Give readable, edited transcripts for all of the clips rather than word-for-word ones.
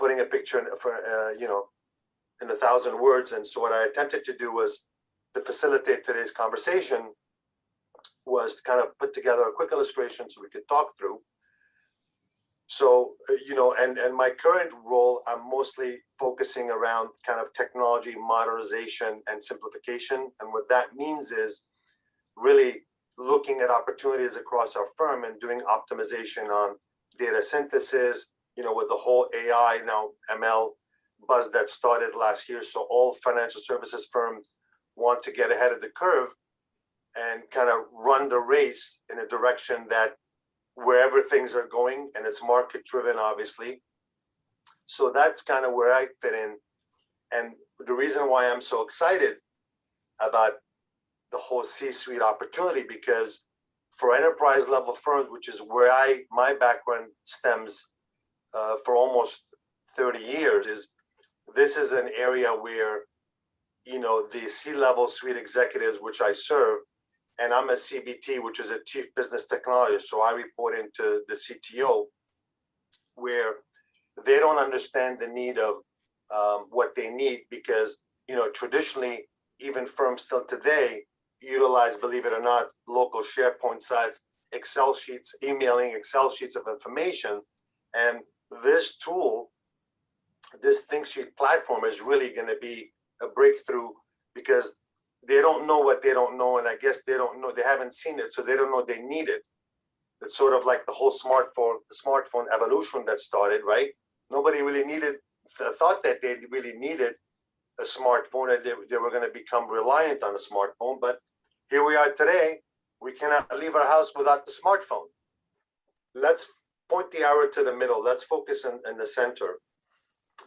putting a picture in 1,000 words. And so what I attempted to do was to facilitate today's conversation was to kind of put together a quick illustration so we could talk through. So, and my current role, I'm mostly focusing around kind of technology modernization and simplification. And what that means is really looking at opportunities across our firm and doing optimization on data synthesis, with the whole AI, now ML buzz that started last year. So all financial services firms want to get ahead of the curve and kind of run the race in a direction that wherever things are going, and it's market driven, obviously. So that's kind of where I fit in. And the reason why I'm so excited about the whole C-suite opportunity, because for enterprise level firms, which is where my background stems for almost 30 years, this is an area where, the C-level suite executives, which I serve, and I'm a CBT, which is a chief business technologist. So I report into the CTO, where they don't understand the need of what they need, because, traditionally, even firms still today utilize, believe it or not, local SharePoint sites, Excel sheets, emailing Excel sheets of information. And this tool, this ThinkSheet platform, is really going to be a breakthrough, because they don't know what they don't know, and I guess they don't know, they haven't seen it, so they don't know they need it. It's sort of like the whole smartphone evolution that started, right? Nobody really thought that they really needed a smartphone, and they were going to become reliant on a smartphone. But here we are today. We cannot leave our house without the smartphone. Let's point the arrow to the middle. Let's focus in the center,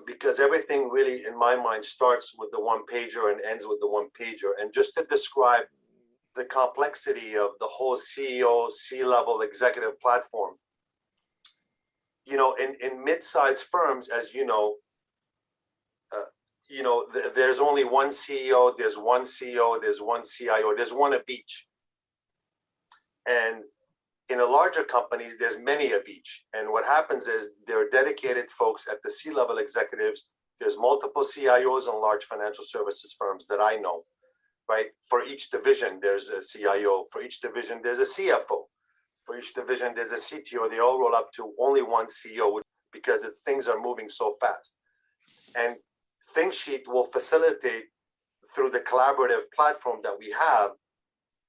because everything really, in my mind, starts with the one pager and ends with the one pager. And just to describe the complexity of the whole CEO, C-level executive platform, in mid-sized firms, as there's only one CEO, there's one CEO, there's one CIO, there's one of each. And in a larger companies, there's many of each. And what happens is there are dedicated folks at the C-level executives. There's multiple CIOs in large financial services firms that I know, right? For each division, there's a CIO. For each division, there's a CFO. For each division, there's a CTO. They all roll up to only one CEO, because things are moving so fast. And ThinkSheet will facilitate, through the collaborative platform that we have,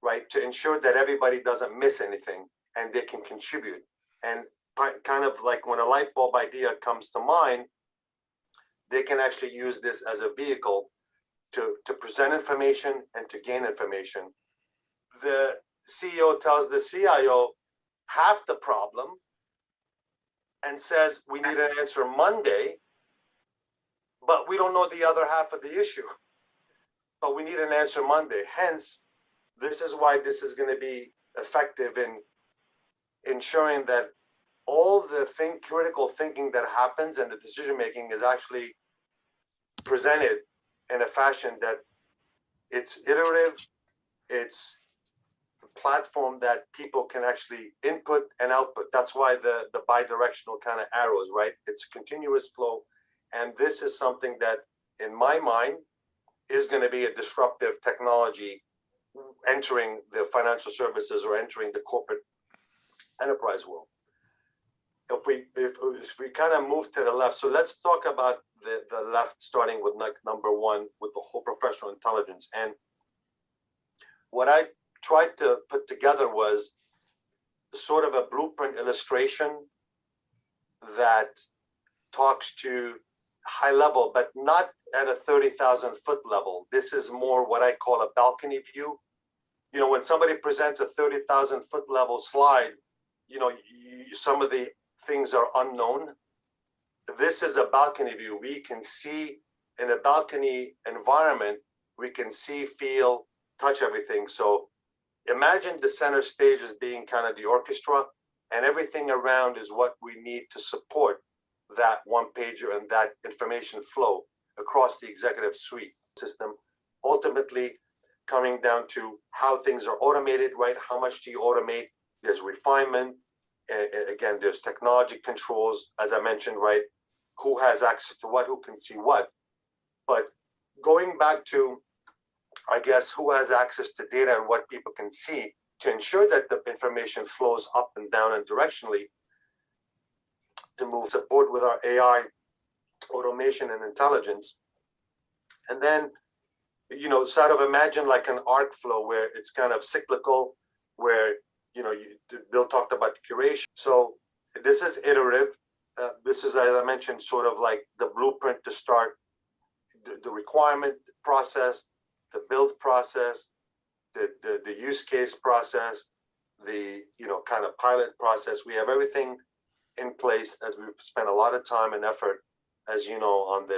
right, to ensure that everybody doesn't miss anything and they can contribute. And kind of like when a light bulb idea comes to mind, they can actually use this as a vehicle to present information and to gain information. The CEO tells the CIO half the problem and says, we need an answer Monday, but we don't know the other half of the issue. But we need an answer Monday. Hence, this is why this is going to be effective in ensuring that all the critical thinking that happens and the decision making is actually presented in a fashion that it's iterative, it's a platform that people can actually input and output. That's why the bi-directional kind of arrows, right? It's a continuous flow. And this is something that, in my mind, is going to be a disruptive technology entering the financial services or entering the corporate enterprise world. If we kind of move to the left, so let's talk about the left, starting with number one, with the whole professional intelligence. And what I tried to put together was sort of a blueprint illustration that talks to high level, but not at a 30,000 foot level. This is more what I call a balcony view. When somebody presents a 30,000 foot level slide, some of the things are unknown. This is a balcony view. We can see in a balcony environment, we can see, feel, touch everything. So imagine the center stage as being kind of the orchestra, and everything around is what we need to support that one pager and that information flow across the executive suite system, ultimately coming down to how things are automated, right? How much do you automate? There's refinement. Again, there's technology controls, as I mentioned, right? who has access to what, who can see what. But going back to, I guess, who has access to data and what people can see to ensure that the information flows up and down and directionally, to move support with our AI automation and intelligence. And then, sort of imagine like an arc flow where it's kind of cyclical, where, Bill talked about the curation. So this is iterative. This is, as I mentioned, sort of like the blueprint to start the requirement process, the build process, the use case process, the kind of pilot process. We have everything in place, as we've spent a lot of time and effort, as you know, on this.